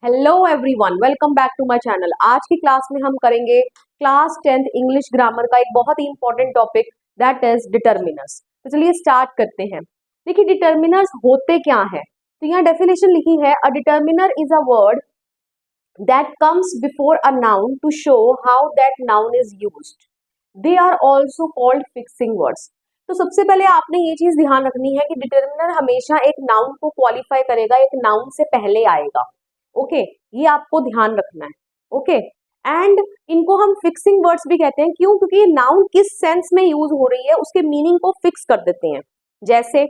Hello everyone, welcome back to my channel. आज की class में हम करेंगे क्लास 10th इंग्लिश ग्रामर का एक बहुत ही important topic, that is determiners. तो चलिए स्टार्ट करते हैं। देखिए डिटर्मिनर्स होते क्या हैं। तो यहाँ डेफिनेशन लिखी है, a determiner is a word that comes before a noun to show how that noun is used. They are also called fixing words. तो सबसे पहले आपने ये चीज ध्यान रखनी है कि डिटर्मिनर हमेशा एक नाउन को क्वालिफाई करेगा, एक नाउन से पहले आएगा। ओके, ये आपको ध्यान रखना है। ओके, एंड इनको हम फिक्सिंग वर्ड्स भी कहते हैं। क्यों? क्योंकि ये नाउन किस सेंस में यूज हो रही है उसके मीनिंग को फिक्स कर देते हैं। जैसे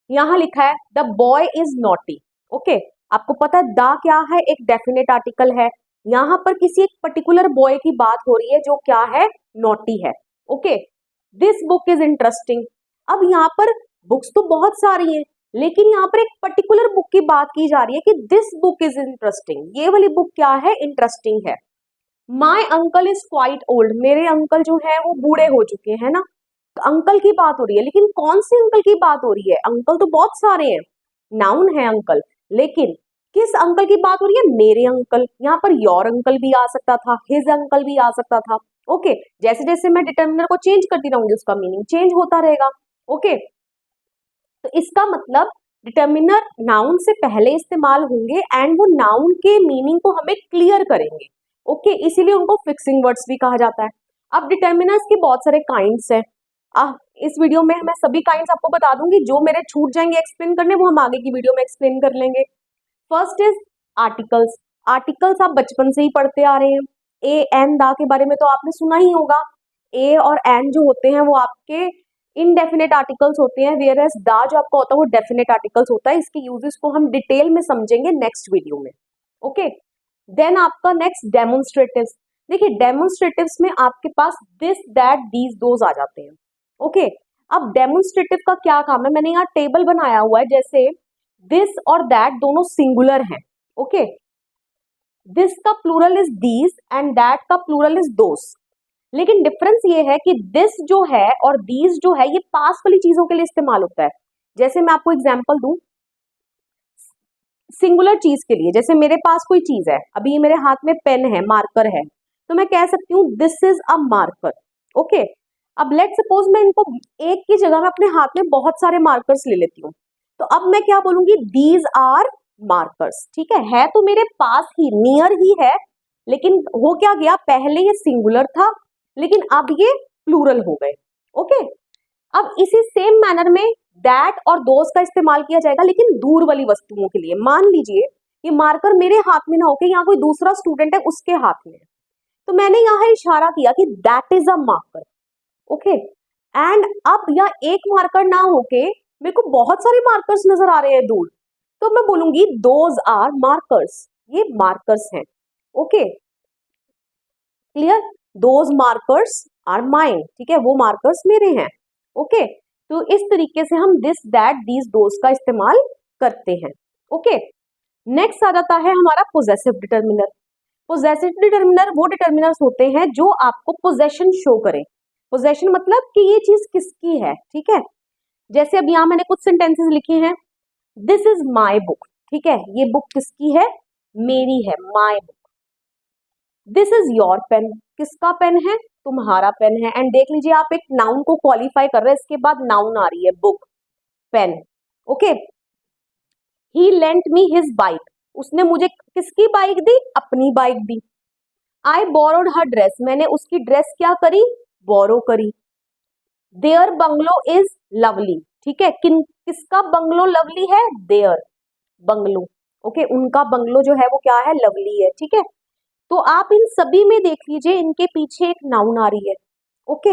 यहाँ लिखा है the boy is naughty. Okay, आपको पता है द क्या है, एक डेफिनेट आर्टिकल है। यहाँ पर किसी एक पर्टिकुलर बॉय की बात हो रही है जो क्या है, नॉटी है। Okay, this book is interesting. अब यहाँ पर बुक्स तो बहुत सारी हैं, लेकिन यहाँ पर एक पर्टिकुलर बुक की बात की जा रही है कि दिस बुक इज इंटरेस्टिंग। ये वाली बुक क्या है, इंटरेस्टिंग है। My uncle is quite old. मेरे अंकल जो है वो बूढ़े हो चुके हैं ना। तो अंकल की बात हो रही है, लेकिन कौन से अंकल की बात हो रही है? अंकल तो बहुत सारे हैं, नाउन है अंकल, लेकिन किस अंकल की बात हो रही है? मेरे अंकल। यहाँ पर योर अंकल भी आ सकता था, हिज अंकल भी आ सकता था। ओके, जैसे जैसे मैं डिटर्मिनर को चेंज करती रहूंगी उसका मीनिंग चेंज होता रहेगा। ओके, तो इसका मतलब डिटर्मिनर नाउन से पहले इस्तेमाल होंगे एंड वो नाउन के मीनिंग को हमें क्लियर करेंगे। ओके, इसीलिए उनको फिक्सिंग वर्ड्स भी कहा जाता है। अब डिटर्मिनर्स के बहुत सारे काइंड्स हैं। इस वीडियो में मैं सभी काइंड्स आपको बता दूंगी, जो मेरे छूट जाएंगे एक्सप्लेन करने वो हम आगे की वीडियो में एक्सप्लेन कर लेंगे। First is articles. आर्टिकल्स आप बचपन से ही पढ़ते आ रहे हैं। ए एन दा के बारे में तो आपने सुना ही होगा। ए और एन जो होते हैं वो आपके इनडेफिनेट आर्टिकल्स होते हैं, वेयर एज दा जो आपका होता है वो डेफिनेट आर्टिकल्स होता है। इसके यूजेस को हम डिटेल में समझेंगे नेक्स्ट वीडियो में। ओके, देन आपका नेक्स्ट डेमोन्स्ट्रेटिव्स। देखिए डेमोन्स्ट्रेटिव्स में आपके पास दिस दैट दीज दोज आ जाते हैं। ओके, अब डेमोन्स्ट्रेटिव का क्या काम है, मैंने यहाँ टेबल बनाया हुआ है। जैसे दिस और दैट दोनों सिंगुलर हैं। ओके, दिस का plural is these and that का प्लूरल इज दोस। लेकिन डिफरेंस ये है कि दिस जो है और दीज जो है ये पास वाली चीजों के लिए इस्तेमाल होता है। जैसे मैं आपको एग्जांपल दूं सिंगुलर चीज के लिए, जैसे मेरे पास कोई चीज है, अभी ये मेरे हाथ में पेन है, मार्कर है, तो मैं कह सकती हूँ this is a marker. Okay, अब लेट सपोज मैं इनको एक की जगह में अपने हाथ में बहुत सारे मार्कर्स ले लेती हूँ, तो अब मैं क्या बोलूंगी, दीज आर मार्कर्स। ठीक है तो मेरे पास ही, नियर ही है, लेकिन हो क्या गया, पहले ये सिंगुलर था लेकिन अब ये प्लूरल हो गए। ओके, अब इसी सेम मैनर में दैट और दोस का इस्तेमाल किया जाएगा, लेकिन दूर वाली वस्तुओं के लिए। मान लीजिए ये मार्कर मेरे हाथ में ना होके यहाँ कोई दूसरा स्टूडेंट है उसके हाथ में है, तो मैंने यहाँ इशारा किया कि that is a marker. Okay, and अब यहाँ एक मार्कर ना होके मेरे को बहुत सारे मार्कर्स नजर आ रहे हैं दूर, तो मैं बोलूंगी दोज आर मार्कर्स। ये मार्कर्स हैं। Okay, clear? Those markers are mine. ठीक है, वो मार्कर्स मेरे हैं। ओके, तो इस तरीके से हम दिस दैट दीज दोज का इस्तेमाल करते हैं। ओके, नेक्स्ट आ जाता है हमारा पोजेसिव डिटर्मिनर। पोजेसिव डिटर्मिनर वो डिटर्मिनर्स होते हैं जो आपको पोजेशन शो करें। पोजेशन मतलब कि ये चीज किसकी है। ठीक है, जैसे अब यहाँ मैंने कुछ सेंटेंसेस लिखे हैं, दिस इज माई बुक। ठीक है, ये बुक किसकी है, मेरी है, my book. This is your pen, किसका पेन है, तुम्हारा पेन है। एंड देख लीजिए आप एक नाउन को क्वालिफाई कर रहे हैं, इसके बाद नाउन आ रही है, book, pen. Okay, he lent me his bike, उसने मुझे किसकी बाइक दी, अपनी बाइक दी। आई बोरोड हर ड्रेस, मैंने उसकी ड्रेस क्या करी, बोरो करी। Their bungalow is lovely. ठीक है, किसका बंगलो लवली है, देयर बंगलो। ओके, उनका बंगलो जो है वो क्या है, लवली है। ठीक है, तो आप इन सभी में देख लीजिए इनके पीछे एक नाउन आ रही है। ओके,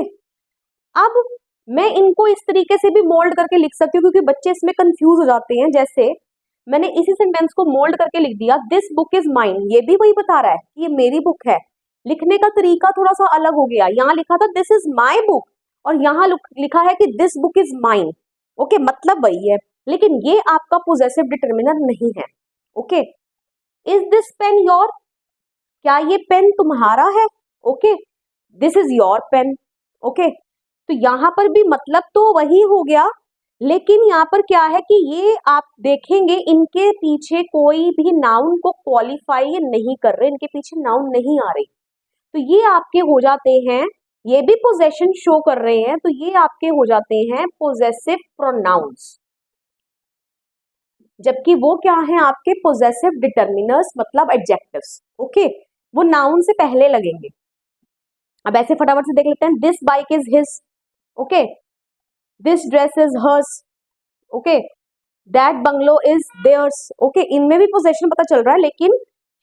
अब मैं इनको इस तरीके से भी मोल्ड करके लिख सकती हूँ, क्योंकि बच्चे इसमें कंफ्यूज हो जाते हैं। जैसे मैंने इसी सेंटेंस को मोल्ड करके लिख दिया, दिस बुक इज माइन, ये भी वही बता रहा है कि ये मेरी बुक है। लिखने का तरीका थोड़ा सा अलग हो गया, यहाँ लिखा था दिस इज माई बुक और यहाँ लिखा है कि this book is mine. Okay, मतलब वही है, लेकिन ये आपका पोजेसिव डिटर्मिनर नहीं है। Okay, is this pen your, क्या ये पेन तुम्हारा है। Okay, this is your pen. Okay, तो यहां पर भी मतलब तो वही हो गया, लेकिन यहाँ पर क्या है कि ये आप देखेंगे इनके पीछे कोई भी नाउन को क्वालिफाई नहीं कर रहे, इनके पीछे नाउन नहीं आ रही, तो ये आपके हो जाते हैं, ये भी पोजेशन शो कर रहे हैं, तो ये आपके हो जाते हैं पोजेसिव प्रोनाउंस। जबकि वो क्या है आपके पोजेसिव डिटर्मिनर्स मतलब एडजेक्टिव्स। ओके, वो नाउन से पहले लगेंगे। अब ऐसे फटाफट से देख लेते हैं, this bike is his, okay, this dress is hers, okay, that bungalow is theirs, okay, इनमें भी पोजेशन पता चल रहा है, लेकिन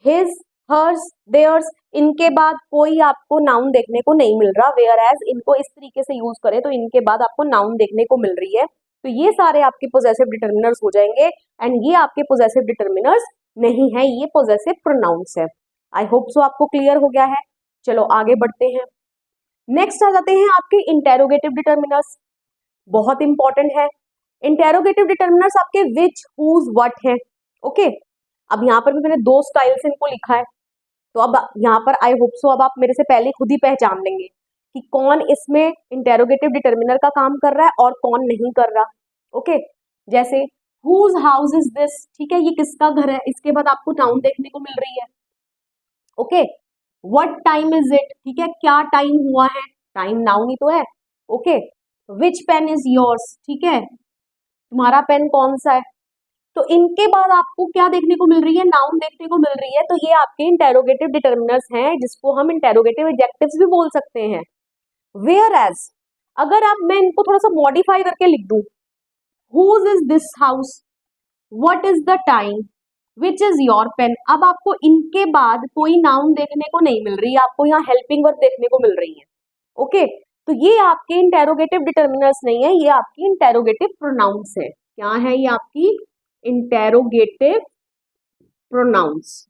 हिज, हर्स, देयर्स, इनके बाद कोई आपको नाउन देखने को नहीं मिल रहा, वेयर एज इनको इस तरीके से यूज करें तो इनके बाद आपको नाउन देखने को मिल रही है, तो ये सारे आपके पोजेसिव डिटर्मिनर्स हो जाएंगे, एंड ये आपके पोजेसिव डिटर्मिनर्स नहीं है, ये पोजेसिव प्रोनाउंस है। आई होप सो आपको क्लियर हो गया है। चलो आगे बढ़ते हैं। नेक्स्ट आ जाते हैं आपके इंटेरोगेटिव डिटर्मिनर्स, बहुत इंपॉर्टेंट है। इंटेरोगेटिव डिटर्मिनर्स आपके विच, हुज, व्हाट है। ओके, अब यहाँ पर भी मैंने दो स्टाइल से इनको लिखा है, तो अब यहाँ पर आई होप सो अब आप मेरे से पहले खुद ही पहचान लेंगे कि कौन इसमें इंटेरोगेटिव डिटर्मिनर का काम कर रहा है और कौन नहीं कर रहा। ओके, जैसे हुज हाउस इज दिस, ठीक है, ये किसका घर है, इसके बाद आपको नाउन देखने को मिल रही है। Okay, what time is it, ठीक है, क्या टाइम हुआ है, टाइम नाउन ही तो है। Okay, which pen is yours, ठीक है, तुम्हारा पेन कौन सा है। तो इनके बाद आपको क्या देखने को मिल रही है, नाउन देखने को मिल रही है, तो ये आपके इंटेरोगेटिव डिटर्मिनर्स हैं, जिसको हम इंटेरोगेटिव एडजेक्टिव्स भी बोल सकते हैं। वेयर एज अगर आप मैं इनको थोड़ा सा मॉडिफाई करके लिख दूं, whose is this house, what is the time, which is your pen, अब आपको इनके बाद कोई नाउन देखने को नहीं मिल रही है, आपको यहाँ हेल्पिंग वर्ब देखने को मिल रही है। ओके, तो ये आपके इंटेरोगेटिव डिटर्मिनर्स नहीं है, ये आपकी इंटेरोगेटिव प्रोनाउंस है। क्या है ये आपकी interrogative pronouns.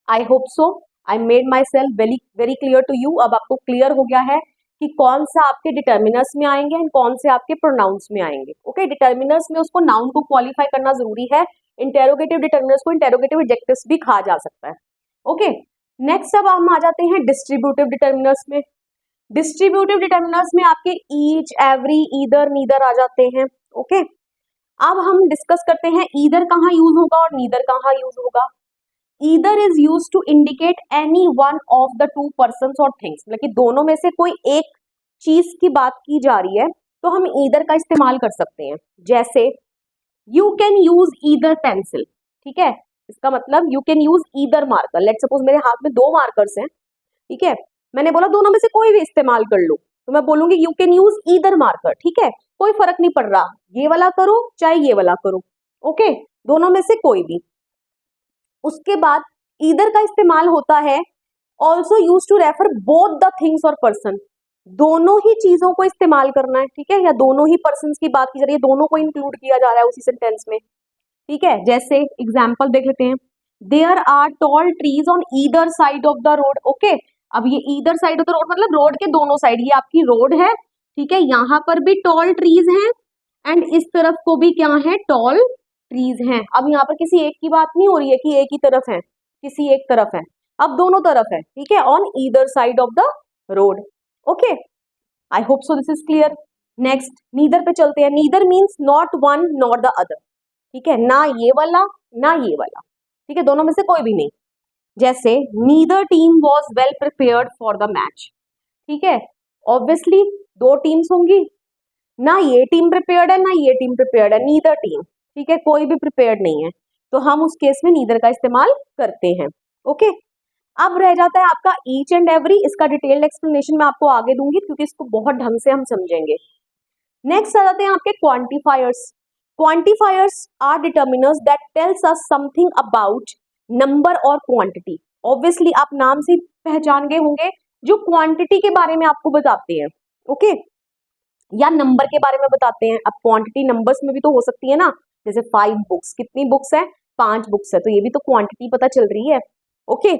I hope so I made myself very very clear to you. अब आपको क्लियर हो गया है कि कौन सा आपके डिटर्मिनर्स में आएंगे एंड कौन से आपके प्रोनाउंस में आएंगे। ओके, डिटर्मिनर्स में उसको नाउन को क्वालिफाई करना जरूरी है, इंटेरोगेटिव डिटर्मिनर्स को इंटेरोगेटिव एडजेक्टिव्स भी कहा जा सकता है। ओके, नेक्स्ट अब हम आ जाते हैं डिस्ट्रीब्यूटिव डिटर्मिनर्स में। डिस्ट्रीब्यूटिव डिटर्मिनर्स में आपके ईच, एवरी, ईदर, नीदर आ जाते हैं। ओके, अब हम डिस्कस करते हैं ईदर कहाँ यूज होगा और नीदर कहाँ यूज होगा। Either is use to indicate any one of the two persons और थिंग्स, मतलब कि दोनों में से कोई एक चीज की बात की जा रही है तो हम ईदर का इस्तेमाल कर सकते हैं। जैसे you can use either pencil, ठीक है, इसका मतलब you can use either marker. Let suppose मेरे हाथ में दो मार्कर्स हैं, ठीक है, मैंने बोला दोनों में से कोई भी इस्तेमाल कर लो, तो मैं बोलूंगी you can use either marker, ठीक है, कोई फर्क नहीं पड़ रहा, ये वाला करो चाहे ये वाला करो। ओके, दोनों में से कोई भी। उसके बाद ईदर का इस्तेमाल होता है also use to refer both the things और पर्सन, दोनों ही चीजों को इस्तेमाल करना है, ठीक है, या दोनों ही पर्सन की बात की जा रही है, दोनों को इंक्लूड किया जा रहा है उसी सेंटेंस में, ठीक है। जैसे एग्जाम्पल देख लेते हैं, there are tall trees on either side of the road. Okay, अब ये either side of the road मतलब रोड के दोनों साइड, ये आपकी रोड है, ठीक है, यहाँ पर भी टॉल ट्रीज हैं एंड इस तरफ को भी क्या है, टॉल ट्रीज हैं। अब यहाँ पर किसी एक की बात नहीं हो रही है कि एक ही तरफ है, किसी एक तरफ है, अब दोनों तरफ है, ठीक है, on either side of the road. Okay, I hope so this is clear. Next neither पे चलते हैं। Neither means not one not the other, ठीक है, ना ये वाला ना ये वाला, ठीक है, दोनों में से कोई भी नहीं। जैसे neither team was well prepared for the match, ठीक है, ऑब्वियसली दो टीम्स होंगी, ना ये टीम प्रिपेयर्ड है ना ये टीम प्रिपेयर्ड है, नीदर टीम, ठीक है, कोई भी प्रिपेयर्ड नहीं है, तो हम उस केस में नीदर का इस्तेमाल करते हैं। ओके, अब रह जाता है आपका ईच एंड एवरी, इसका डिटेल्ड एक्सप्लेनेशन मैं आपको आगे दूंगी क्योंकि इसको बहुत ढंग से हम समझेंगे। नेक्स्ट आ जाते हैं आपके quantifiers. Quantifiers are determiners that tells us something about number और क्वांटिटी। ऑब्वियसली आप नाम से पहचान गए होंगे, जो क्वांटिटी के बारे में आपको बताते हैं, ओके, या नंबर के बारे में बताते हैं। अब क्वांटिटी नंबर्स में भी तो हो सकती है ना, जैसे 5 बुक्स, कितनी बुक्स है, 5 बुक्स है, तो ये भी तो क्वांटिटी पता चल रही है। ओके,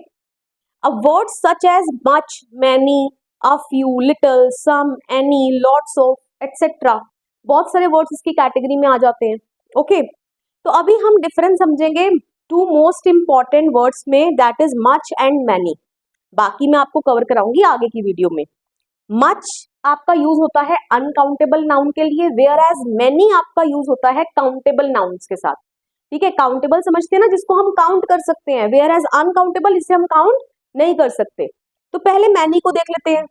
अब words such as much, many, a few, little, some, any, lots of, etcetera, बहुत सारे वर्ड्स इसकी कैटेगरी में आ जाते हैं। ओके, तो अभी हम डिफरेंस समझेंगे टू मोस्ट इंपॉर्टेंट वर्ड्स में, that is much and many. बाकी मैं आपको कवर कराऊंगी आगे की वीडियो में। मच आपका यूज होता है अनकाउंटेबल नाउन के लिए, वेयर एज मेनी आपका यूज होता है काउंटेबल नाउन्स के साथ। ठीक है, काउंटेबल समझते हैं ना, जिसको हम काउंट कर सकते हैं, वेयर एज अनकाउंटेबल इसे हम काउंट नहीं कर सकते। तो पहले मैनी को देख लेते हैं।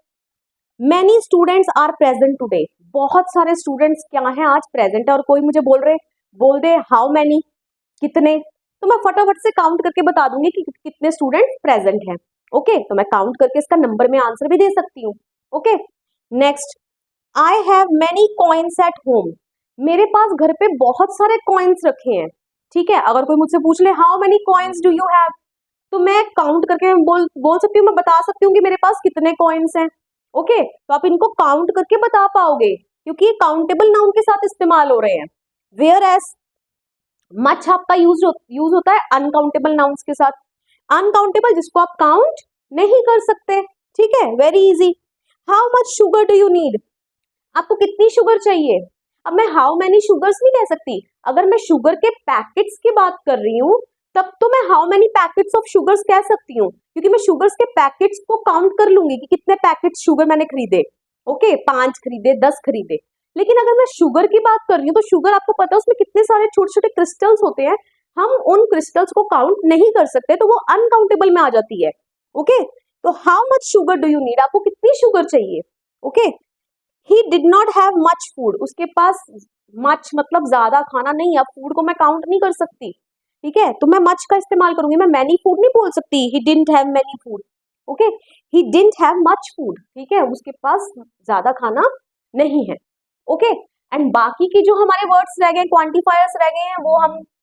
Many students are present today, बहुत सारे स्टूडेंट्स क्या हैं आज प्रेजेंट है। और कोई मुझे बोल दे हाउ मैनी, कितने, तो मैं फटाफट से काउंट करके बता दूंगी कि कितने स्टूडेंट प्रेजेंट हैं। ओके, तो मैं काउंट करके इसका नंबर में आंसर भी दे सकती हूँ। Okay, next, I have many coins at home, मेरे पास घर पे बहुत सारे कॉइन्स रखे हैं। ठीक है, अगर कोई मुझसे पूछ ले how many coins do you have, तो मैं काउंट करके बोल सकती हूँ, मैं बता सकती हूँ कि मेरे पास कितने कॉइन्स हैं। ओके, तो आप इनको काउंट करके बता पाओगे क्योंकि ये काउंटेबल नाउन के साथ इस्तेमाल हो रहे हैं। वेयर एज मच आपका यूज होता है अनकाउंटेबल नाउन्स के साथ। अनकाउंटेबल जिसको आप काउंट नहीं कर सकते। ठीक है, very easy. How much sugar do you need, आपको कितनी शुगर चाहिए। अब मैं हाउ मैनी शुगर्स नहीं कह सकती, अगर मैं शुगर के पैकेट्स की बात कर रही हूँ तब तो मैं how many packets of sugars कह सकती हूँ, क्योंकि मैं शुगर्स के पैकेट्स को काउंट कर लूंगी कि कितने पैकेट्स शुगर मैंने खरीदे। ओके, 5 खरीदे, 10 खरीदे। लेकिन अगर मैं शुगर की बात कर रही हूँ तो शुगर आपको पता है उसमें कितने सारे छोटे छोटे क्रिस्टल्स होते हैं, हम उन क्रिस्टल्स को काउंट नहीं कर सकते, तो वो अनकाउंटेबल में आ जाती है। ओके, तो how much sugar do you need, आपको कितनी शुगर चाहिए। Okay, he did not have much food, उसके पास मच मतलब ज्यादा खाना नहीं है। अब फूड को मैं काउंट नहीं कर सकती। ठीक है, तो मैं मच का इस्तेमाल करूंगी, मैं मैनी फूड नहीं बोल सकती। He didn't have many food. Okay, he didn't have much food, ठीक है, उसके पास ज्यादा खाना नहीं है। ओके, एंड बाकी की जो हमारे वर्ड्स रह गए, क्वांटिफायर्स रह गए हैं, वो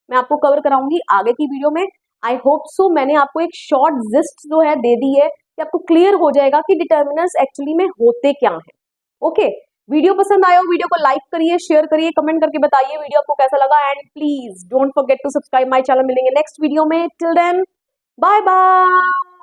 मैं आपको कवर कराऊंगी आगे की वीडियो में। आई होप सो मैंने आपको एक शॉर्ट जिस्ट जो है दे दी है कि आपको क्लियर हो जाएगा कि डिटर्मिनर्स एक्चुअली में होते क्या हैं। ओके, वीडियो पसंद आया हो वीडियो को लाइक करिए, शेयर करिए, कमेंट करके बताइए वीडियो आपको कैसा लगा, and please don't forget to subscribe my channel. मिलेंगे नेक्स्ट वीडियो में, टिल देन बाय बाय।